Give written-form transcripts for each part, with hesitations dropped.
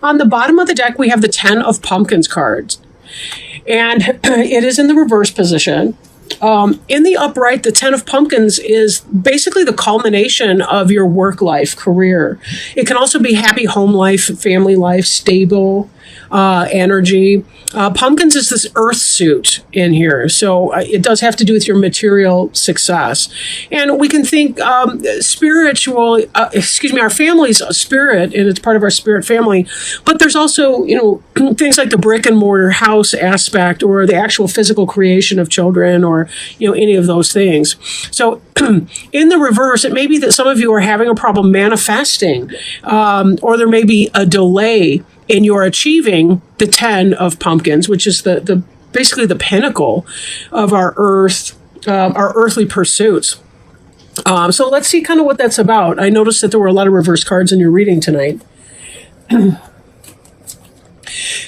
On the bottom of the deck, we have the 10 of Pumpkins cards. And it is in the reverse position. In the upright, the 10 of Pumpkins is basically the culmination of your work life, career. It can also be happy home life, family life, stable energy. Pumpkins is this earth suit in here. So it does have to do with your material success. And we can think spiritual, our family's a spirit, and it's part of our spirit family. But there's also, things like the brick and mortar house aspect, or the actual physical creation of children, or, any of those things. So in the reverse, it may be that some of you are having a problem manifesting, or there may be a delay in your achieving the 10 of Pumpkins, which is the basically the pinnacle of our earthly pursuits. So let's see kind of what that's about. I noticed that there were a lot of reverse cards in your reading tonight.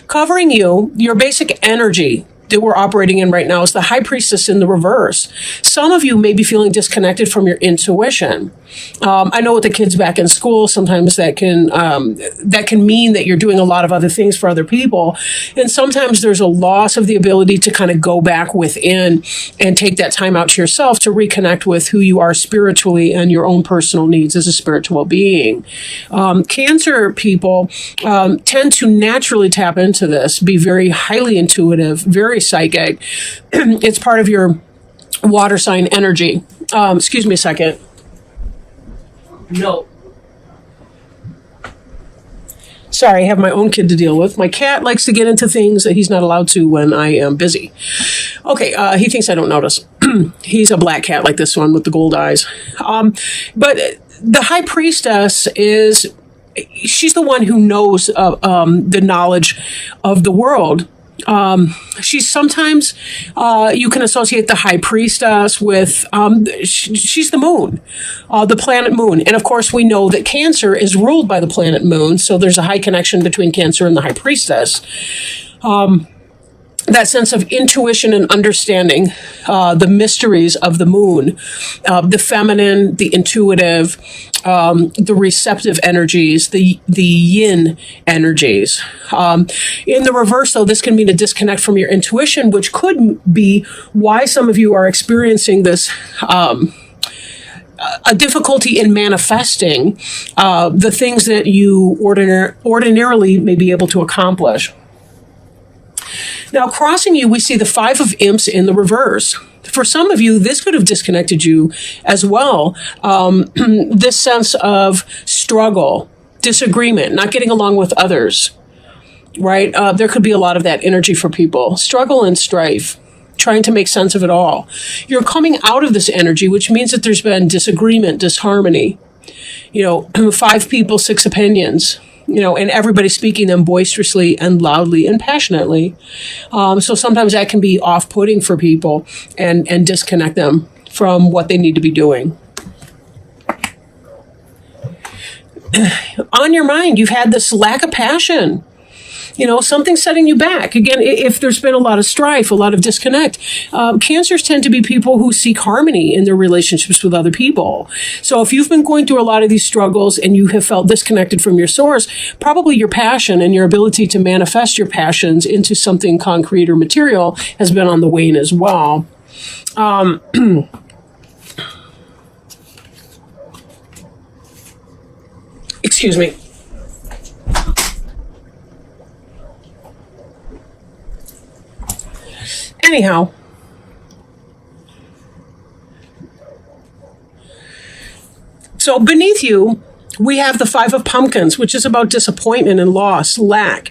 Covering you, your basic energy that we're operating in right now is the High Priestess in the reverse. Some of you may be feeling disconnected from your intuition. I know with the kids back in school, sometimes that can mean that you're doing a lot of other things for other people. And sometimes there's a loss of the ability to kind of go back within and take that time out to yourself to reconnect with who you are spiritually and your own personal needs as a spiritual being. Cancer people tend to naturally tap into this, be very highly intuitive, very psychic. It's part of your water sign energy. Excuse me a second. No. Sorry, I have my own kid to deal with. My cat likes to get into things that he's not allowed to when I am busy. Okay, he thinks I don't notice. He's a black cat like this one with the gold eyes. But the High Priestess she's the one who knows the knowledge of the world. She's sometimes, you can associate the High Priestess with, she's the moon, the planet moon. And of course, we know that Cancer is ruled by the planet moon. So there's a high connection between Cancer and the High Priestess. That sense of intuition and understanding the mysteries of the moon, the feminine, the intuitive, the receptive energies, the yin energies. In the reverse, though, this can mean a disconnect from your intuition, which could be why some of you are experiencing this a difficulty in manifesting the things that you ordinarily may be able to accomplish. Now, crossing you, we see the 5 of Imps in the reverse. For some of you, this could have disconnected you as well. This sense of struggle, disagreement, not getting along with others, right? There could be a lot of that energy for people. Struggle and strife, trying to make sense of it all. You're coming out of this energy, which means that there's been disagreement, disharmony. 5 people, 6 opinions. And everybody speaking them boisterously and loudly and passionately. So sometimes that can be off-putting for people and disconnect them from what they need to be doing. On your mind, you've had this lack of passion. Something setting you back. Again, if there's been a lot of strife, a lot of disconnect, Cancers tend to be people who seek harmony in their relationships with other people. So if you've been going through a lot of these struggles and you have felt disconnected from your source, probably your passion and your ability to manifest your passions into something concrete or material has been on the wane as well. Excuse me. Anyhow, so beneath you, we have the 5 of Pumpkins, which is about disappointment and loss, lack,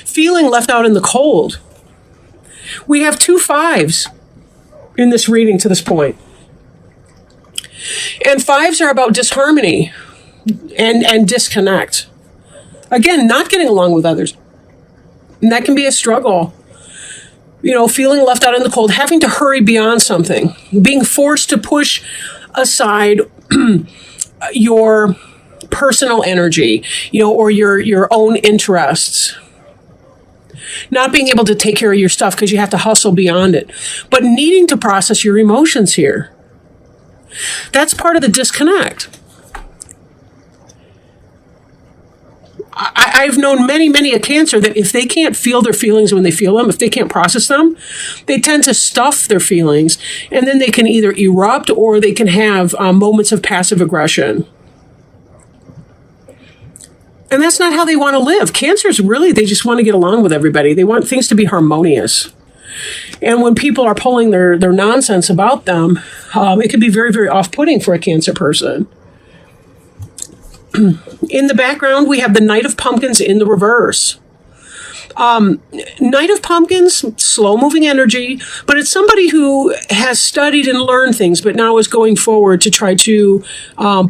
feeling left out in the cold. We have 2 5s in this reading to this point. And 5s are about disharmony and disconnect. Again, not getting along with others. And that can be a struggle. Feeling left out in the cold, having to hurry beyond something, being forced to push aside your personal energy, or your own interests. Not being able to take care of your stuff because you have to hustle beyond it, but needing to process your emotions here. That's part of the disconnect. I've known many a cancer that if they can't feel their feelings when they feel them, if they can't process them, they tend to stuff their feelings, and then they can either erupt or they can have moments of passive aggression. And that's not how they want to live. Cancers really, they just want to get along with everybody. They want things to be harmonious. And when people are pulling their nonsense about them, it can be very off-putting for a Cancer person. In the background, we have the Knight of Pumpkins in the reverse. Knight of Pumpkins, slow-moving energy, but it's somebody who has studied and learned things, but now is going forward to try to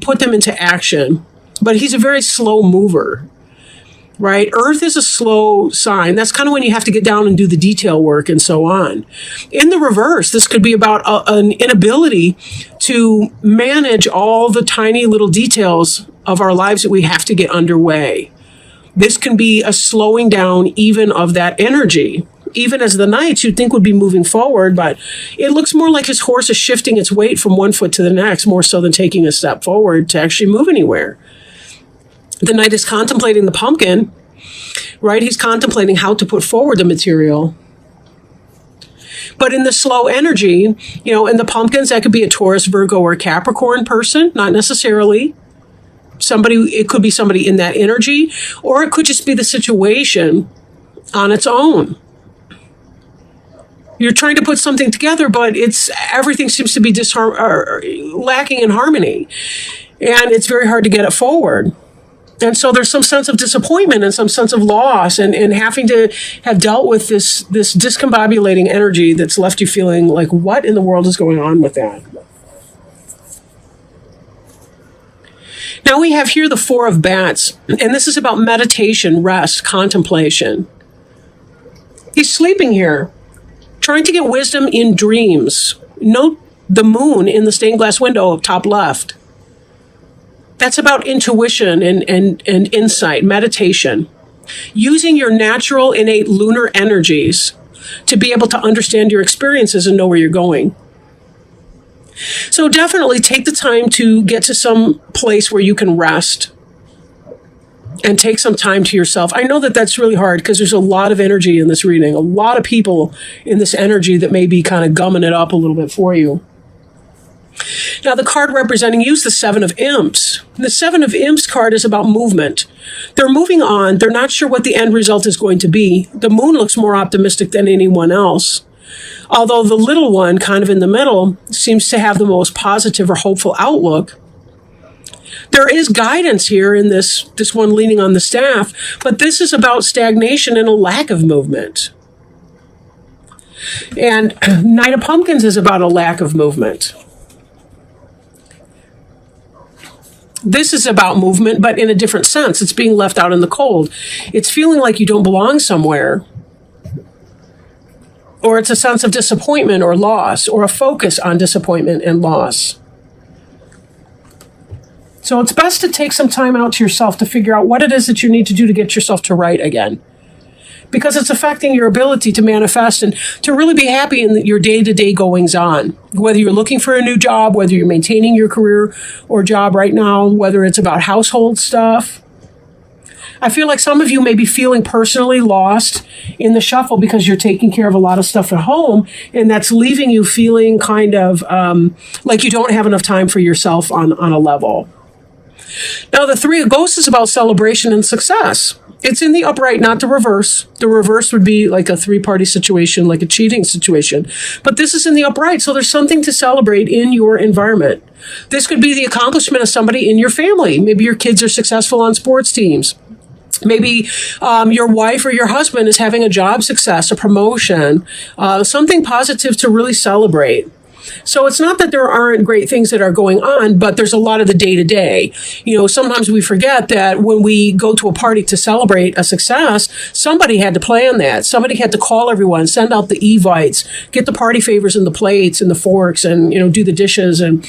put them into action. But he's a very slow mover, right? Earth is a slow sign. That's kind of when you have to get down and do the detail work and so on. In the reverse, this could be about an inability to manage all the tiny little details of our lives that we have to get underway. This can be a slowing down even of that energy. Even as the Knight, you'd think would be moving forward, but it looks more like his horse is shifting its weight from one foot to the next, more so than taking a step forward to actually move anywhere. The Knight is contemplating the pumpkin, right? He's contemplating how to put forward the material. But in the slow energy, in the pumpkins, that could be a Taurus, Virgo, or Capricorn person, not necessarily. It could be somebody in that energy, or it could just be the situation on its own. You're trying to put something together, but everything seems to be lacking in harmony, and it's very hard to get it forward. And so there's some sense of disappointment and some sense of loss and having to have dealt with this discombobulating energy that's left you feeling like, what in the world is going on with that? Now we have here the Four of Bats, and this is about meditation, rest, contemplation. He's sleeping here, trying to get wisdom in dreams. Note the moon in the stained glass window top left. That's about intuition and insight, meditation. Using your natural, innate lunar energies to be able to understand your experiences and know where you're going. So definitely take the time to get to some place where you can rest and take some time to yourself. I know that that's really hard because there's a lot of energy in this reading, a lot of people in this energy that may be kind of gumming it up a little bit for you. Now, the card representing you is the Seven of Imps. The Seven of Imps card is about movement. They're moving on. They're not sure what the end result is going to be. The moon looks more optimistic than anyone else. Although the little one, kind of in the middle, seems to have the most positive or hopeful outlook. There is guidance here in this one leaning on the staff, but this is about stagnation and a lack of movement. And Knight of Pumpkins is about a lack of movement. This is about movement, but in a different sense. It's being left out in the cold. It's feeling like you don't belong somewhere. Or it's a sense of disappointment or loss, or a focus on disappointment and loss. So it's best to take some time out to yourself to figure out what it is that you need to do to get yourself to right again. Because it's affecting your ability to manifest and to really be happy in your day-to-day goings-on. Whether you're looking for a new job, whether you're maintaining your career or job right now, whether it's about household stuff. I feel like some of you may be feeling personally lost in the shuffle because you're taking care of a lot of stuff at home, and that's leaving you feeling kind of like you don't have enough time for yourself on a level. Now, the Three of Ghosts is about celebration and success. It's in the upright, not the reverse. The reverse would be like a three-party situation, like a cheating situation. But this is in the upright, so there's something to celebrate in your environment. This could be the accomplishment of somebody in your family. Maybe your kids are successful on sports teams. Maybe your wife or your husband is having a job success, a promotion, something positive to really celebrate. So it's not that there aren't great things that are going on, but there's a lot of the day-to-day. Sometimes we forget that when we go to a party to celebrate a success, somebody had to plan that. Somebody had to call everyone, send out the evites, get the party favors and the plates and the forks and, do the dishes and,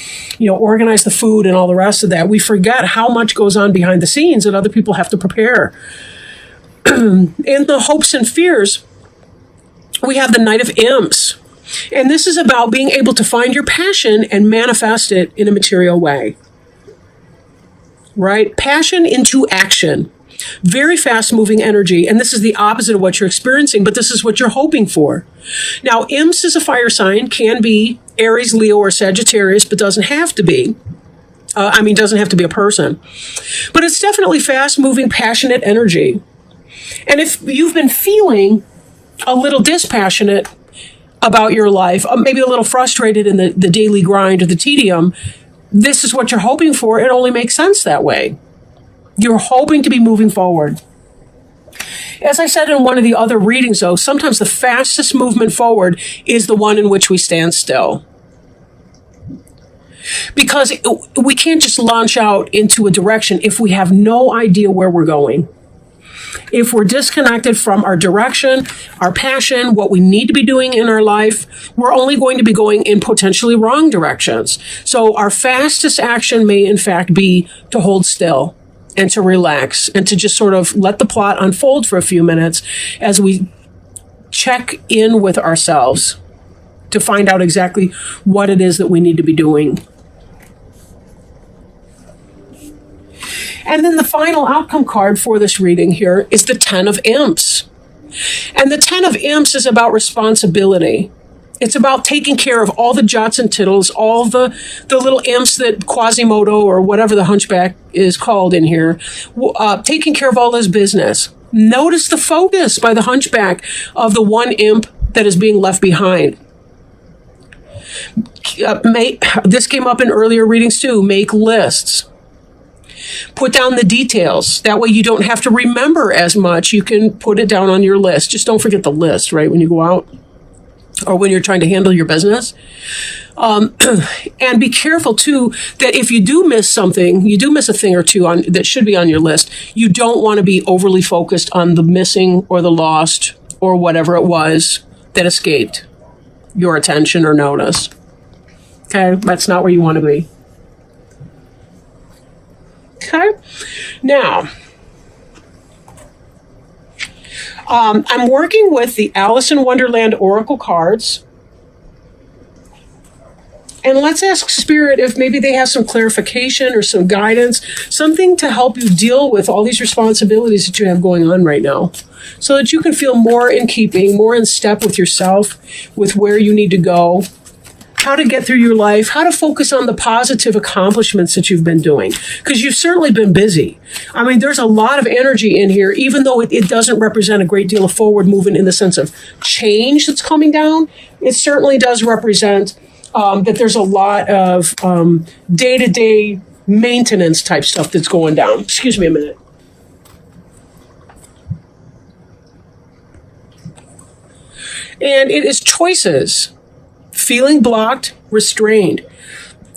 organize the food and all the rest of that. We forget how much goes on behind the scenes that other people have to prepare. In the hopes and fears, we have the Knight of Imps. And this is about being able to find your passion and manifest it in a material way. Right? Passion into action. Very fast moving energy. And this is the opposite of what you're experiencing, but this is what you're hoping for. Now, imps is a fire sign, can be Aries, Leo, or Sagittarius, but doesn't have to be. Doesn't have to be a person. But it's definitely fast moving, passionate energy. And if you've been feeling a little dispassionate about your life, maybe a little frustrated in the daily grind or the tedium, this is what you're hoping for. It only makes sense that way. You're hoping to be moving forward. As I said in one of the other readings, though, sometimes the fastest movement forward is the one in which we stand still. Because we can't just launch out into a direction if we have no idea where we're going. If we're disconnected from our direction, our passion, what we need to be doing in our life, we're only going to be going in potentially wrong directions. So our fastest action may in fact be to hold still and to relax and to just sort of let the plot unfold for a few minutes as we check in with ourselves to find out exactly what it is that we need to be doing. And then the final outcome card for this reading here is the 10 of Imps. And the 10 of Imps is about responsibility. It's about taking care of all the jots and tittles, all the little imps that Quasimodo or whatever the hunchback is called in here, taking care of all his business. Notice the focus by the hunchback of the one imp that is being left behind. This came up in earlier readings too. Make lists. Put down the details. That way you don't have to remember as much. You can put it down on your list. Just don't forget the list, right, when you go out or when you're trying to handle your business. And be careful, too, that if you do miss something, you do miss a thing or two that should be on your list, you don't want to be overly focused on the missing or the lost or whatever it was that escaped your attention or notice. Okay? That's not where you want to be. Okay. Now, I'm working with the Alice in Wonderland Oracle cards. And let's ask Spirit if maybe they have some clarification or some guidance, something to help you deal with all these responsibilities that you have going on right now, so that you can feel more in keeping, more in step with yourself, with where you need to go, how to get through your life, how to focus on the positive accomplishments that you've been doing. Because you've certainly been busy. I mean, there's a lot of energy in here, even though it doesn't represent a great deal of forward movement in the sense of change that's coming down. It certainly does represent that there's a lot of day-to-day maintenance type stuff that's going down. Excuse me a minute. And it is choices. Feeling blocked, restrained.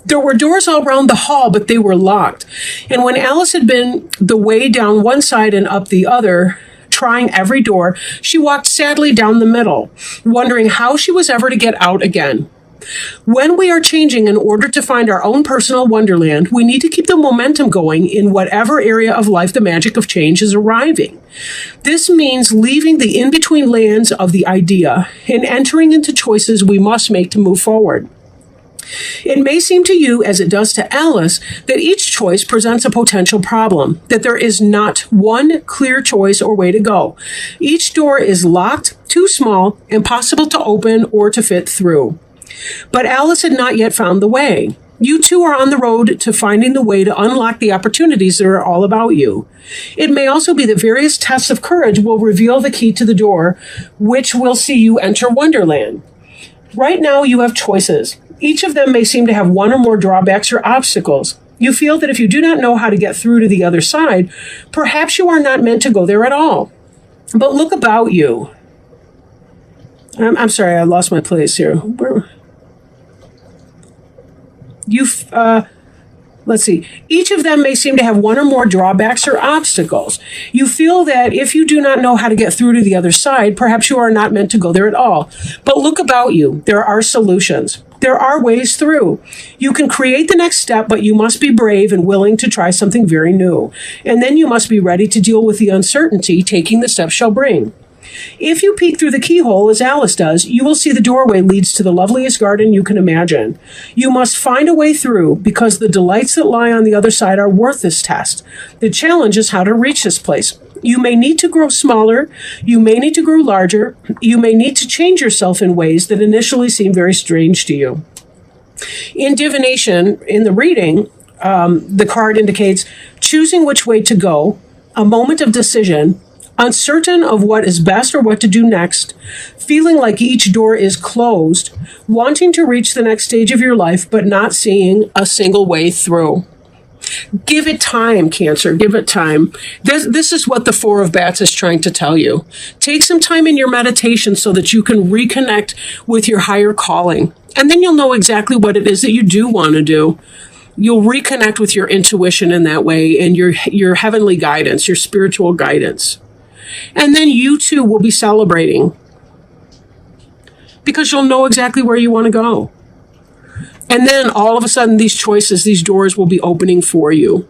There were doors all around the hall, but they were locked. And when Alice had been the way down one side and up the other, trying every door, she walked sadly down the middle, wondering how she was ever to get out again. When we are changing in order to find our own personal wonderland, we need to keep the momentum going in whatever area of life the magic of change is arriving. This means leaving the in-between lands of the idea and entering into choices we must make to move forward. It may seem to you, as it does to Alice, that each choice presents a potential problem, that there is not one clear choice or way to go. Each door is locked, too small, impossible to open or to fit through. But Alice had not yet found the way. You too are on the road to finding the way to unlock the opportunities that are all about you. It may also be that various tests of courage will reveal the key to the door, which will see you enter Wonderland. Right now you have choices. Each of them may seem to have one or more drawbacks or obstacles. You feel that if you do not know how to get through to the other side, perhaps you are not meant to go there at all. But look about you. I'm sorry, I lost my place here. Let's see. Each of them may seem to have one or more drawbacks or obstacles. You feel that if you do not know how to get through to the other side, perhaps you are not meant to go there at all. But look about you. There are solutions. There are ways through. You can create the next step, but you must be brave and willing to try something very new. And then you must be ready to deal with the uncertainty taking the step shall bring. If you peek through the keyhole, as Alice does, you will see the doorway leads to the loveliest garden you can imagine. You must find a way through because the delights that lie on the other side are worth this test. The challenge is how to reach this place. You may need to grow smaller. You may need to grow larger. You may need to change yourself in ways that initially seem very strange to you. In divination, in the reading, the card indicates choosing which way to go, a moment of decision, uncertain of what is best or what to do next, feeling like each door is closed, wanting to reach the next stage of your life, but not seeing a single way through. Give it time, Cancer. Give it time. This is what the Four of Bats is trying to tell you. Take some time in your meditation so that you can reconnect with your higher calling. And then you'll know exactly what it is that you do want to do. You'll reconnect with your intuition in that way and your heavenly guidance, your spiritual guidance. And then you too will be celebrating because you'll know exactly where you want to go. And then all of a sudden, these choices, these doors will be opening for you.